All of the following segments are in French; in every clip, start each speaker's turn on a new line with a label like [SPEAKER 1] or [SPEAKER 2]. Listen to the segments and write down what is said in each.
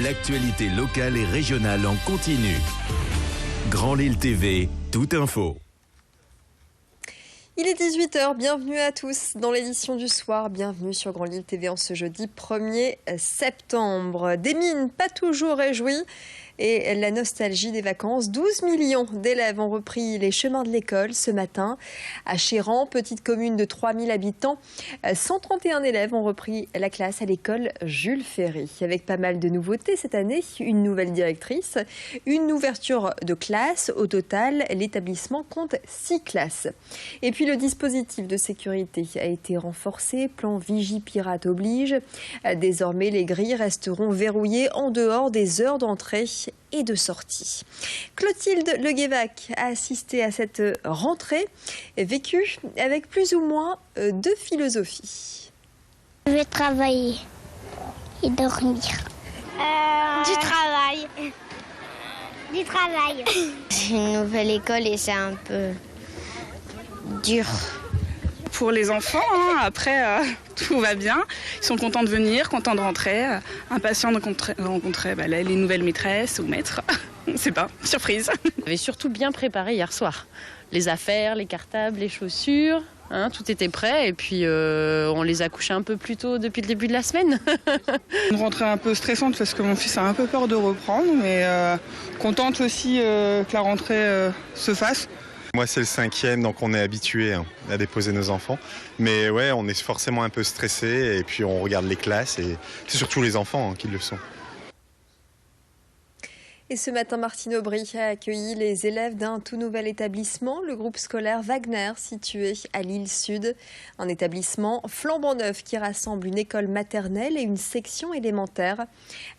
[SPEAKER 1] L'actualité locale et régionale en continu. Grand Lille TV, toute info.
[SPEAKER 2] Il est 18h, bienvenue à tous dans l'édition du soir, bienvenue sur Grand Lille TV en ce jeudi 1er septembre. Des mines pas toujours réjouies et la nostalgie des vacances. 12 millions d'élèves ont repris les chemins de l'école ce matin. À Chéran, petite commune de 3000 habitants, 131 élèves ont repris la classe à l'école Jules Ferry. Avec pas mal de nouveautés cette année, une nouvelle directrice, une ouverture de classe. Au total, l'établissement compte 6 classes. Et puis le dispositif de sécurité a été renforcé, plan Vigipirate oblige. Désormais, les grilles resteront verrouillées en dehors des heures d'entrée et de sortie. Clotilde Leguévac a assisté à cette rentrée vécue avec plus ou moins de philosophie.
[SPEAKER 3] Je vais travailler et dormir.
[SPEAKER 4] Du travail.
[SPEAKER 3] Du travail.
[SPEAKER 4] C'est une nouvelle école et c'est un peu dur.
[SPEAKER 5] Pour les enfants, après tout va bien. Ils sont contents de venir, contents de rentrer, impatients de rencontrer les nouvelles maîtresses ou maîtres. On ne sait pas, surprise.
[SPEAKER 6] On avait surtout bien préparé hier soir. Les affaires, les cartables, les chaussures, tout était prêt et puis on les a couchés un peu plus tôt depuis le début de la semaine.
[SPEAKER 5] Une rentrée un peu stressante parce que mon fils a un peu peur de reprendre, mais contente aussi que la rentrée se fasse.
[SPEAKER 7] Moi, c'est le 5e, donc on est habitué à déposer nos enfants. Mais ouais, on est forcément un peu stressé et puis on regarde les classes et c'est surtout les enfants qui le sont.
[SPEAKER 2] Et ce matin, Martine Aubry a accueilli les élèves d'un tout nouvel établissement, le groupe scolaire Wagner, situé à Lille Sud. Un établissement flambant neuf qui rassemble une école maternelle et une section élémentaire.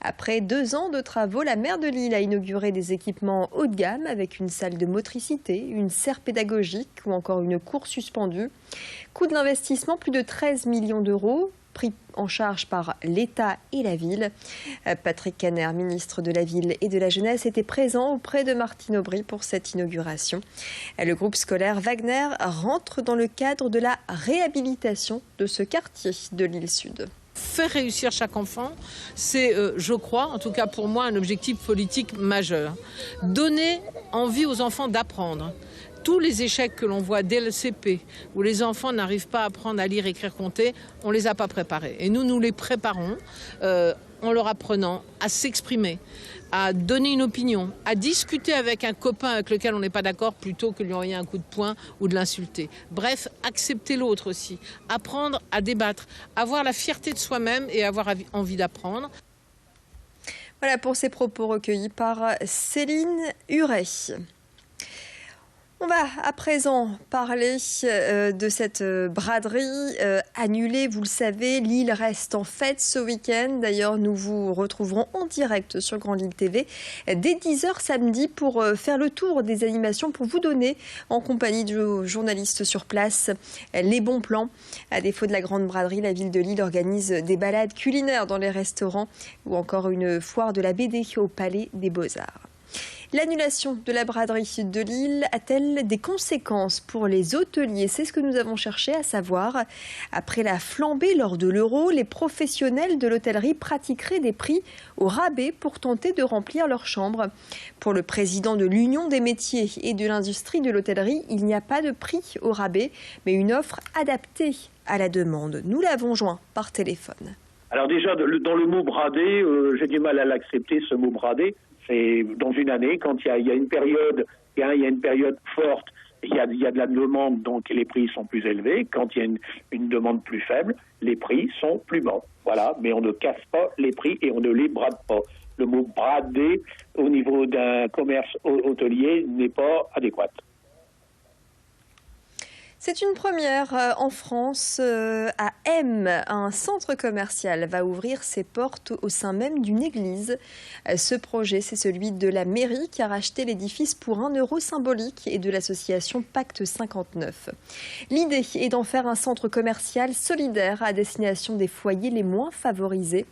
[SPEAKER 2] Après 2 ans de travaux, la maire de Lille a inauguré des équipements haut de gamme avec une salle de motricité, une serre pédagogique ou encore une cour suspendue. Coût de l'investissement, plus de 13 millions d'euros. Pris en charge par l'État et la ville. Patrick Caner, ministre de la Ville et de la Jeunesse, était présent auprès de Martine Aubry pour cette inauguration. Le groupe scolaire Wagner rentre dans le cadre de la réhabilitation de ce quartier de Lille Sud.
[SPEAKER 8] Faire réussir chaque enfant, c'est, je crois, en tout cas pour moi, un objectif politique majeur. Donner envie aux enfants d'apprendre. Tous les échecs que l'on voit dès le CP, où les enfants n'arrivent pas à apprendre à lire, écrire, compter, on ne les a pas préparés. Et nous les préparons en leur apprenant à s'exprimer, à donner une opinion, à discuter avec un copain avec lequel on n'est pas d'accord plutôt que de lui envoyer un coup de poing ou de l'insulter. Bref, accepter l'autre aussi, apprendre à débattre, avoir la fierté de soi-même et avoir envie d'apprendre.
[SPEAKER 2] Voilà pour ces propos recueillis par Céline Huret. On va à présent parler de cette braderie annulée. Vous le savez, Lille reste en fête ce week-end. D'ailleurs, nous vous retrouverons en direct sur Grand Lille TV dès 10h samedi pour faire le tour des animations, pour vous donner, en compagnie du journaliste sur place, les bons plans. À défaut de la grande braderie, la ville de Lille organise des balades culinaires dans les restaurants ou encore une foire de la BD au Palais des Beaux-Arts. L'annulation de la braderie de Lille a-t-elle des conséquences pour les hôteliers? C'est ce que nous avons cherché à savoir. Après la flambée lors de l'Euro, les professionnels de l'hôtellerie pratiqueraient des prix au rabais pour tenter de remplir leurs chambres. Pour le président de l'Union des métiers et de l'industrie de l'hôtellerie, il n'y a pas de prix au rabais, mais une offre adaptée à la demande. Nous l'avons joint par téléphone.
[SPEAKER 9] Alors déjà, dans le mot bradé, j'ai du mal à l'accepter, ce mot bradé. C'est dans une année, quand il y a une période, il y a une période forte, il y a de la demande, donc les prix sont plus élevés. Quand il y a une demande plus faible, les prix sont plus bas. Voilà, mais on ne casse pas les prix et on ne les brade pas. Le mot brader au niveau d'un commerce hôtelier n'est pas adéquat.
[SPEAKER 2] C'est une première en France. À M, un centre commercial va ouvrir ses portes au sein même d'une église. Ce projet, c'est celui de la mairie qui a racheté l'édifice pour 1 euro symbolique et de l'association Pacte 59. L'idée est d'en faire un centre commercial solidaire à destination des foyers les moins favorisés.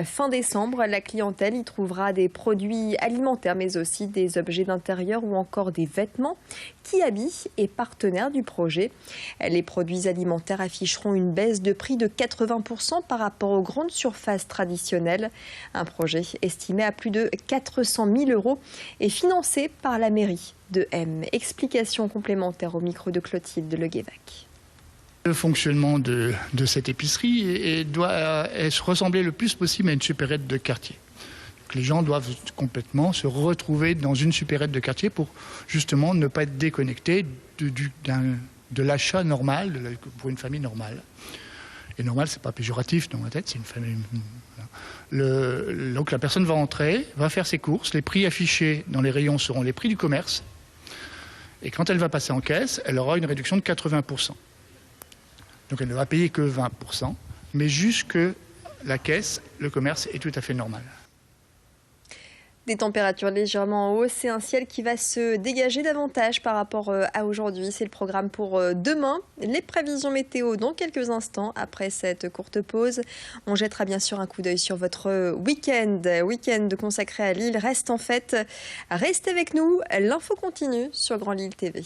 [SPEAKER 2] Fin décembre, la clientèle y trouvera des produits alimentaires, mais aussi des objets d'intérieur ou encore des vêtements. Kiabi est partenaire du projet. Les produits alimentaires afficheront une baisse de prix de 80% par rapport aux grandes surfaces traditionnelles. Un projet estimé à plus de 400 000 € et financé par la mairie de M. Explication complémentaire au micro de Clotilde Leguévac.
[SPEAKER 10] Le fonctionnement de cette épicerie doit ressembler le plus possible à une supérette de quartier. Donc les gens doivent complètement se retrouver dans une supérette de quartier pour justement ne pas être déconnectés de l'achat normal pour une famille normale. Et normal, c'est pas péjoratif dans ma tête, c'est une famille. Donc la personne va entrer, va faire ses courses, les prix affichés dans les rayons seront les prix du commerce. Et quand elle va passer en caisse, elle aura une réduction de 80%. Donc elle ne va payer que 20%, mais jusque la caisse, le commerce est tout à fait normal.
[SPEAKER 2] Des températures légèrement en hausse et un ciel qui va se dégager davantage par rapport à aujourd'hui. C'est le programme pour demain. Les prévisions météo dans quelques instants après cette courte pause. On jettera bien sûr un coup d'œil sur votre week-end consacré à Lille. Reste en fait. Restez avec nous. L'info continue sur Grand Lille TV.